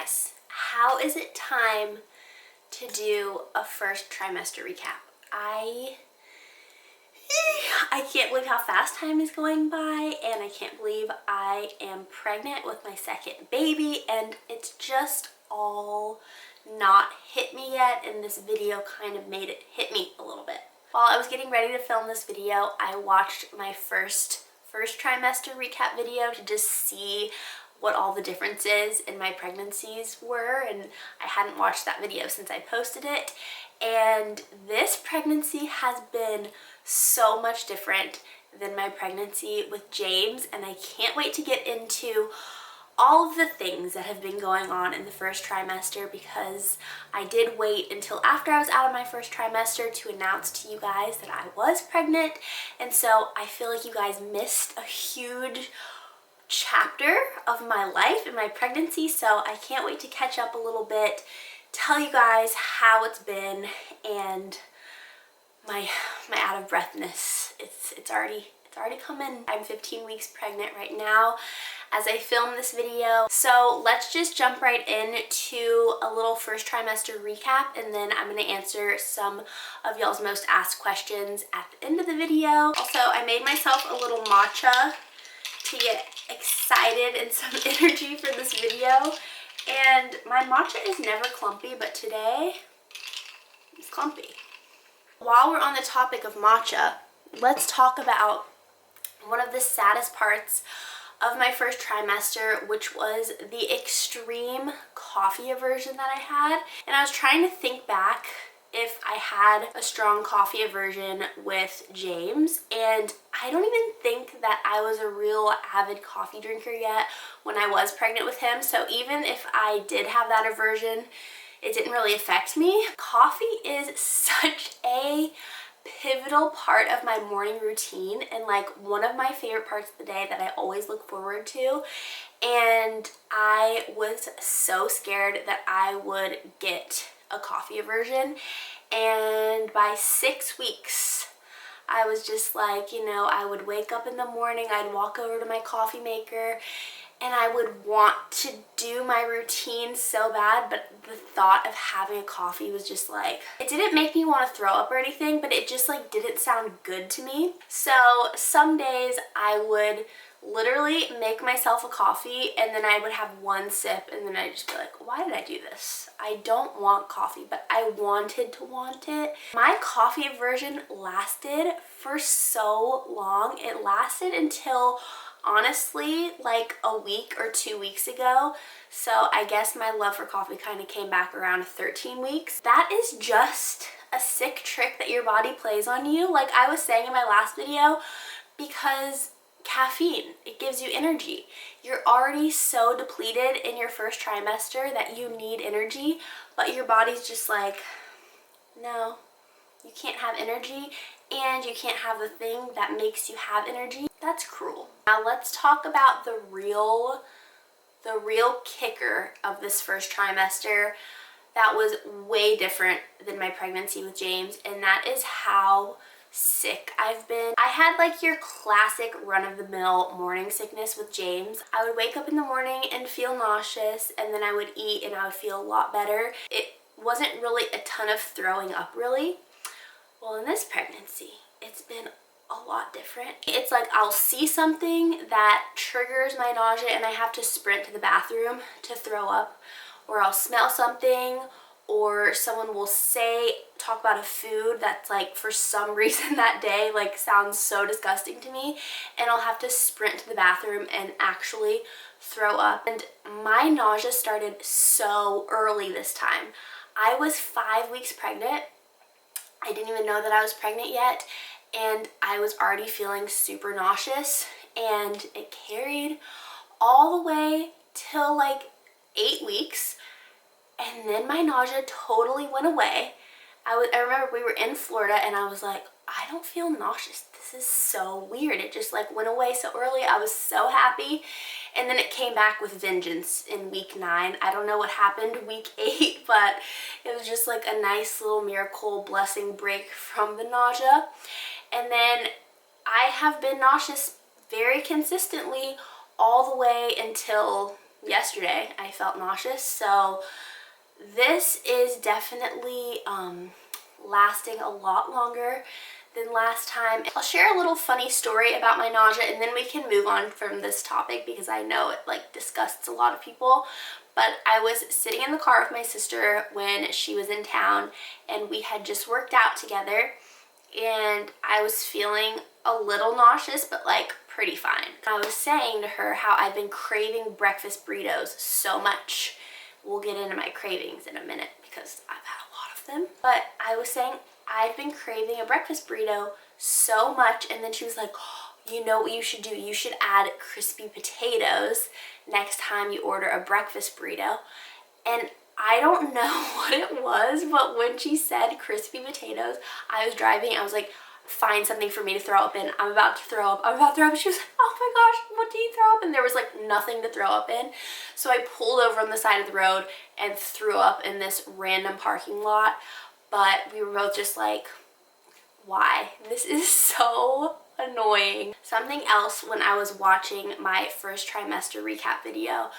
guys, how is it time to do a first trimester recap? I can't believe how fast time is going by, and I can't believe I am pregnant with my second baby, and it's just all not hit me yet, and this video kind of made it hit me a little bit. While I was getting ready to film this video, I watched my first trimester recap video to just see what all the differences in my pregnancies were, and I hadn't watched that video since I posted it. And this pregnancy has been so much different than my pregnancy with James, and I can't wait to get into all of the things that have been going on in the first trimester, because I did wait until after I was out of my first trimester to announce to you guys that I was pregnant, and so I feel like you guys missed a huge chapter of my life in my pregnancy, so I can't wait to catch up a little bit, tell you guys how it's been, and my out of breathness. It's already coming. I'm 15 weeks pregnant right now as I film this video. So let's just jump right into a little first trimester recap, and then I'm gonna answer some of y'all's most asked questions at the end of the video. Also, I made myself a little matcha to get excited and some energy for this video. And my matcha is never clumpy, but today it's clumpy. While we're on the topic of matcha, let's talk about one of the saddest parts of my first trimester, which was the extreme coffee aversion that I had. And I was trying to think back if I had a strong coffee aversion with James, and I don't even think that I was a real avid coffee drinker yet when I was pregnant with him. So even if I did have that aversion, it didn't really affect me. Coffee is such a pivotal part of my morning routine, and like one of my favorite parts of the day that I always look forward to. And I was so scared that I would get a coffee aversion, and by 6 weeks I was just like, you know, I would wake up in the morning, I'd walk over to my coffee maker, and I would want to do my routine so bad, but the thought of having a coffee was just like, it didn't make me want to throw up or anything, but it just like didn't sound good to me. So some days I would literally make myself a coffee, and then I would have one sip, and then I'd just be like, why did I do this? I don't want coffee, but I wanted to want it. My coffee aversion lasted for so long. It lasted until honestly like a week or 2 weeks ago. So I guess my love for coffee kind of came back around 13 weeks. That is just a sick trick that your body plays on you, like I was saying in my last video, because caffeine, it gives you energy. You're already so depleted in your first trimester that you need energy, but your body's just like, no, you can't have energy, and you can't have the thing that makes you have energy. That's cruel. Now let's talk about the real kicker of this first trimester that was way different than my pregnancy with James, and that is how sick I've been. I had like your classic run-of-the-mill morning sickness with James. I would wake up in the morning and feel nauseous, and then I would eat and I would feel a lot better. It wasn't really a ton of throwing up really. Well, in this pregnancy, it's been a lot different. It's like I'll see something that triggers my nausea and I have to sprint to the bathroom to throw up, or I'll smell something, or someone will talk about a food that's like for some reason that day like sounds so disgusting to me, and I'll have to sprint to the bathroom and actually throw up. And my nausea started so early this time. I was 5 weeks pregnant. I didn't even know that I was pregnant yet, and I was already feeling super nauseous, and it carried all the way till like 8 weeks. And then my nausea totally went away. I remember we were in Florida, and I was like, I don't feel nauseous. This is so weird. It just like went away so early. I was so happy. And then it came back with vengeance in week 9. I don't know what happened week 8, but it was just like a nice little miracle blessing break from the nausea. And then I have been nauseous very consistently all the way until yesterday I felt nauseous, so this is definitely lasting a lot longer than last time. I'll share a little funny story about my nausea and then we can move on from this topic because I know it like disgusts a lot of people. But I was sitting in the car with my sister when she was in town and we had just worked out together and I was feeling a little nauseous but like pretty fine. I was saying to her how I've been craving breakfast burritos so much. We'll get into my cravings in a minute because I've had a lot of them. But I was saying I've been craving a breakfast burrito so much, and then she was like, oh, you know what you should do? You should add crispy potatoes next time you order a breakfast burrito. And I don't know what it was, but when she said crispy potatoes, I was driving, I was like, find something for me to throw up in. I'm about to throw up. She was like, oh my gosh, what do you throw up? And there was like nothing to throw up in. So I pulled over on the side of the road and threw up in this random parking lot. But we were both just like, why? This is so annoying. Something else when I was watching my first trimester recap video,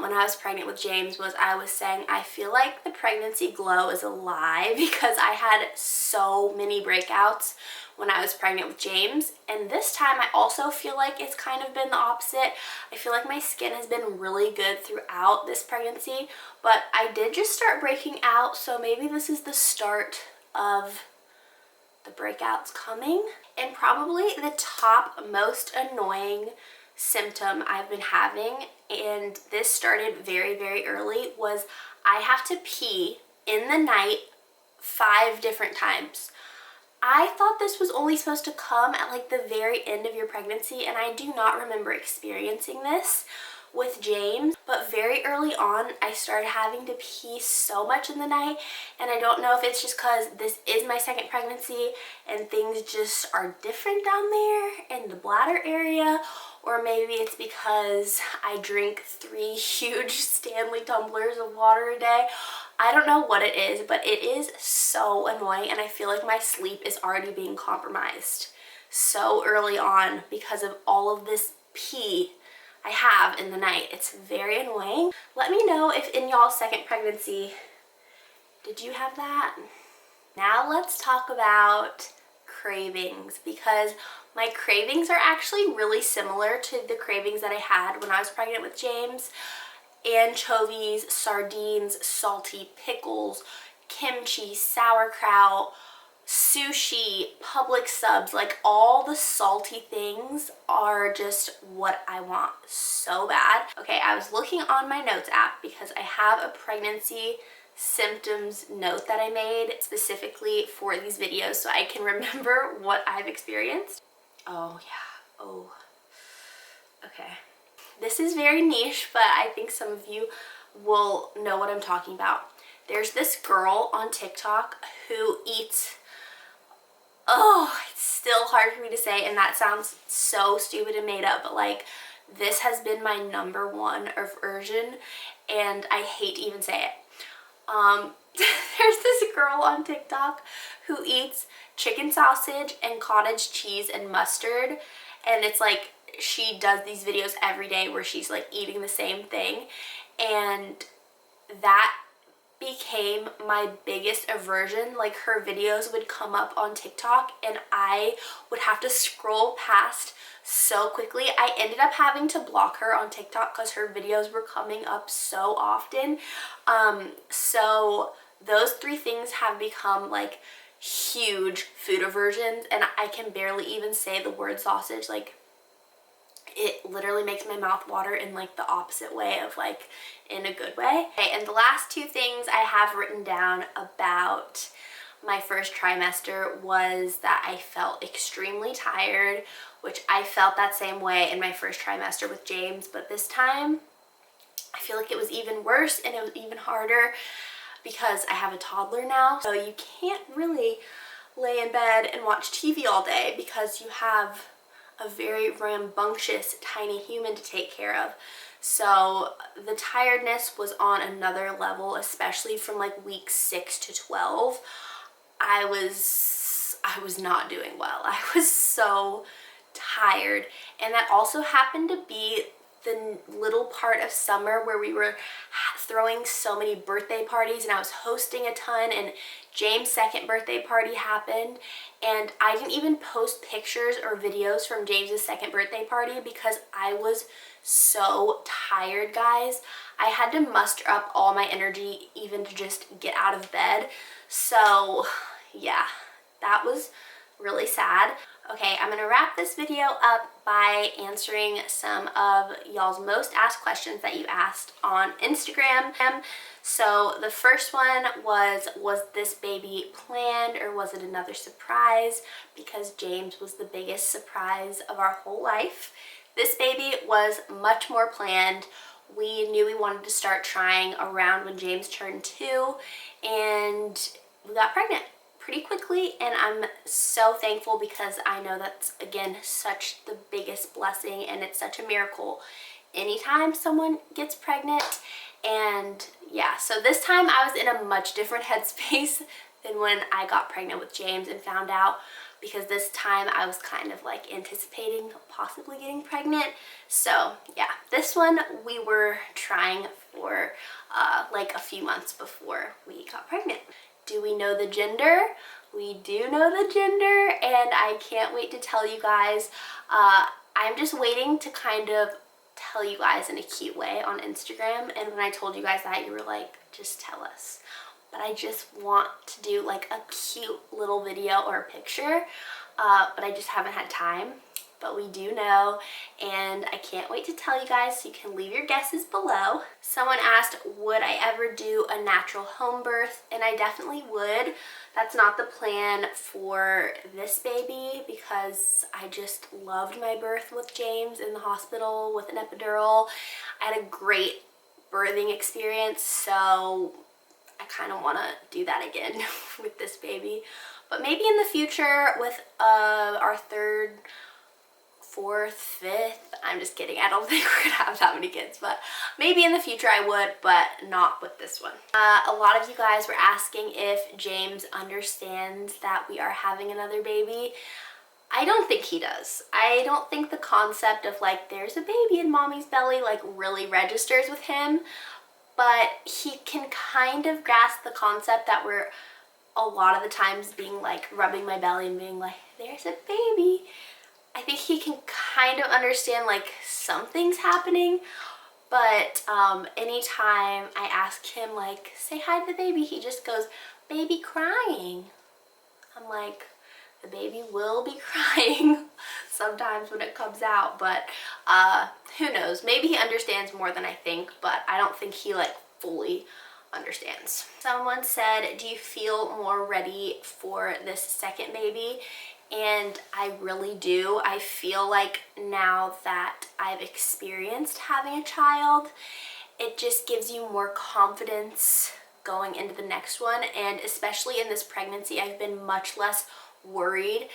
when I was pregnant with James, was I was saying I feel like the pregnancy glow is a lie because I had so many breakouts when I was pregnant with James, and this time I also feel like it's kind of been the opposite. I feel like my skin has been really good throughout this pregnancy, but I did just start breaking out, so maybe this is the start of the breakouts coming. And probably the top most annoying symptom I've been having, and this started very, very early, was I have to pee in the night 5 different times. I thought this was only supposed to come at like the very end of your pregnancy, and I do not remember experiencing this with James, but very early on I started having to pee so much in the night, and I don't know if it's just because this is my second pregnancy and things just are different down there in the bladder area, or maybe it's because I drink 3 huge Stanley tumblers of water a day. I don't know what it is, but it is so annoying, and I feel like my sleep is already being compromised so early on because of all of this pee I have in the night. It's very annoying. Let me know if in y'all's second pregnancy, did you have that? Now let's talk about cravings, because my cravings are actually really similar to the cravings that I had when I was pregnant with James. Anchovies, sardines, salty pickles, kimchi, sauerkraut, sushi, Publix subs, like all the salty things are just what I want so bad. Okay, I was looking on my notes app because I have a pregnancy symptoms note that I made specifically for these videos so I can remember what I've experienced. Oh yeah, oh, okay. This is very niche, but I think some of you will know what I'm talking about. There's this girl on TikTok who eats, oh, it's still hard for me to say, and that sounds so stupid and made up, but like this has been my #1 aversion, and I hate to even say it. There's this girl on TikTok who eats chicken sausage and cottage cheese and mustard, and it's like she does these videos every day where she's like eating the same thing, and that became my biggest aversion. Like her videos would come up on TikTok and I would have to scroll past so quickly. I ended up having to block her on TikTok because her videos were coming up so often. So those 3 things have become like huge food aversions, and I can barely even say the word sausage. Like it literally makes my mouth water in like the opposite way of like in a good way. Okay, and the last 2 things I have written down about my first trimester was that I felt extremely tired, which I felt that same way in my first trimester with James, but this time I feel like it was even worse and it was even harder because I have a toddler now, so you can't really lay in bed and watch TV all day because you have a very rambunctious tiny human to take care of. So the tiredness was on another level, especially from like week 6 to 12. I was not doing well. I was so tired, and that also happened to be the little part of summer where we were throwing so many birthday parties and I was hosting a ton, and James' second birthday party happened and I didn't even post pictures or videos from James's second birthday party because I was so tired, guys. I had to muster up all my energy even to just get out of bed. So yeah, that was really sad. Okay, I'm gonna wrap this video up by answering some of y'all's most asked questions that you asked on Instagram. So the first one was this baby planned or was it another surprise? Because James was the biggest surprise of our whole life. This baby was much more planned. We knew we wanted to start trying around when James turned 2, and we got pregnant pretty quickly, and I'm so thankful because I know that's, again, such the biggest blessing, and it's such a miracle anytime someone gets pregnant. And yeah, so this time I was in a much different headspace than when I got pregnant with James and found out, because this time I was kind of like anticipating possibly getting pregnant. So yeah, this one we were trying for like a few months before we got pregnant. Do we know the gender? We do know the gender, and I can't wait to tell you guys. I'm just waiting to kind of tell you guys in a cute way on Instagram, and when I told you guys that, you were like, just tell us. But I just want to do like a cute little video or a picture, but I just haven't had time. But we do know, and I can't wait to tell you guys, so you can leave your guesses below. Someone asked, would I ever do a natural home birth? And I definitely would. That's not the plan for this baby because I just loved my birth with James in the hospital with an epidural. I had a great birthing experience, so I kind of want to do that again with this baby. But maybe in the future with our third, fourth, fifth, I'm just kidding, I don't think we're gonna have that many kids, but maybe in the future I would, but not with this one. A lot of you guys were asking if James understands that we are having another baby. I don't think he does. I don't think the concept of like there's a baby in mommy's belly like really registers with him, but he can kind of grasp the concept that we're a lot of the times being like rubbing my belly and being like, there's a baby. I think he can kind of understand like something's happening, but anytime I ask him like, say hi to the baby, he just goes, baby crying. I'm like, the baby will be crying sometimes when it comes out, but who knows? Maybe he understands more than I think, but I don't think he like fully understands. Someone said, do you feel more ready for this second baby? And I really do. I feel like now that I've experienced having a child, it just gives you more confidence going into the next one. And especially in this pregnancy, I've been much less worried.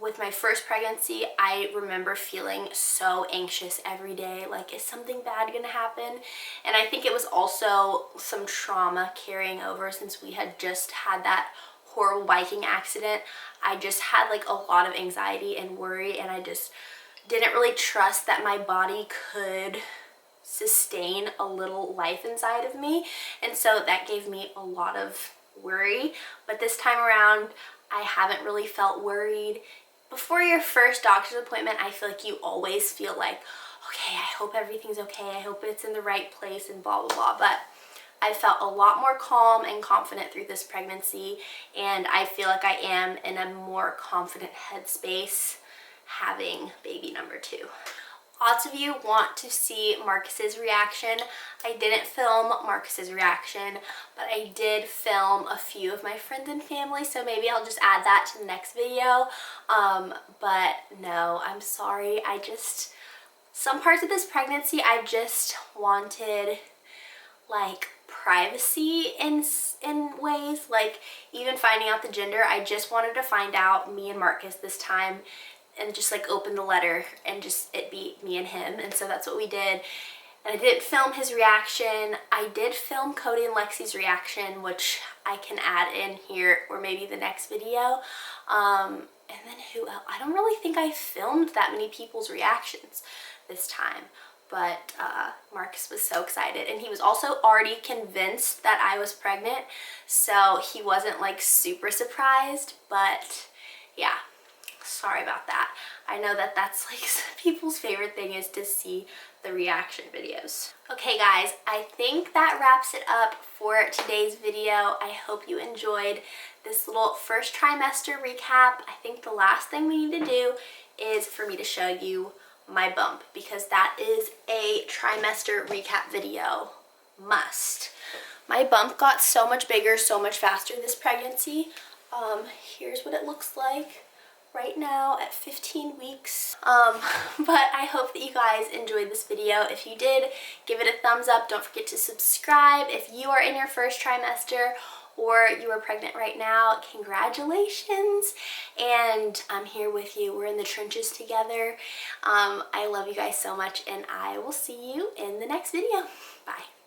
With my first pregnancy, I remember feeling so anxious every day, like, is something bad gonna happen? And I think it was also some trauma carrying over since we had just had that horrible biking accident. I just had like a lot of anxiety and worry, and I just didn't really trust that my body could sustain a little life inside of me, and so that gave me a lot of worry. But this time around, I haven't really felt worried. Before your first doctor's appointment, I feel like you always feel like, okay, I hope everything's okay, I hope it's in the right place and blah blah blah, but I felt a lot more calm and confident through this pregnancy, and I feel like I am in a more confident headspace having baby number 2. Lots of you want to see Marcus's reaction. I didn't film Marcus's reaction, but I did film a few of my friends and family, so maybe I'll just add that to the next video. But no, I'm sorry. Some parts of this pregnancy, I just wanted like privacy in ways, like even finding out the gender. I just wanted to find out, me and Marcus this time, and just like open the letter and just it be me and him, and so that's what we did. And I didn't film his reaction. I did film Cody and Lexi's reaction, which I can add in here or maybe the next video. And then who else? I don't really think I filmed that many people's reactions. this time. But Marcus was so excited, and he was also already convinced that I was pregnant, so he wasn't like super surprised. But yeah, sorry about that. I know that that's like people's favorite thing, is to see the reaction videos. Okay guys, I think that wraps it up for today's video. I hope you enjoyed this little first trimester recap. I think the last thing we need to do is for me to show you my bump, because that is a trimester recap video must. My bump got so much bigger, so much faster this pregnancy. Here's what it looks like right now at 15 weeks. But I hope that you guys enjoyed this video. If you did, give it a thumbs up. Don't forget to subscribe. If you are in your first trimester or you are pregnant right now, congratulations. And I'm here with you. We're in the trenches together. I love you guys so much, and I will see you in the next video. Bye.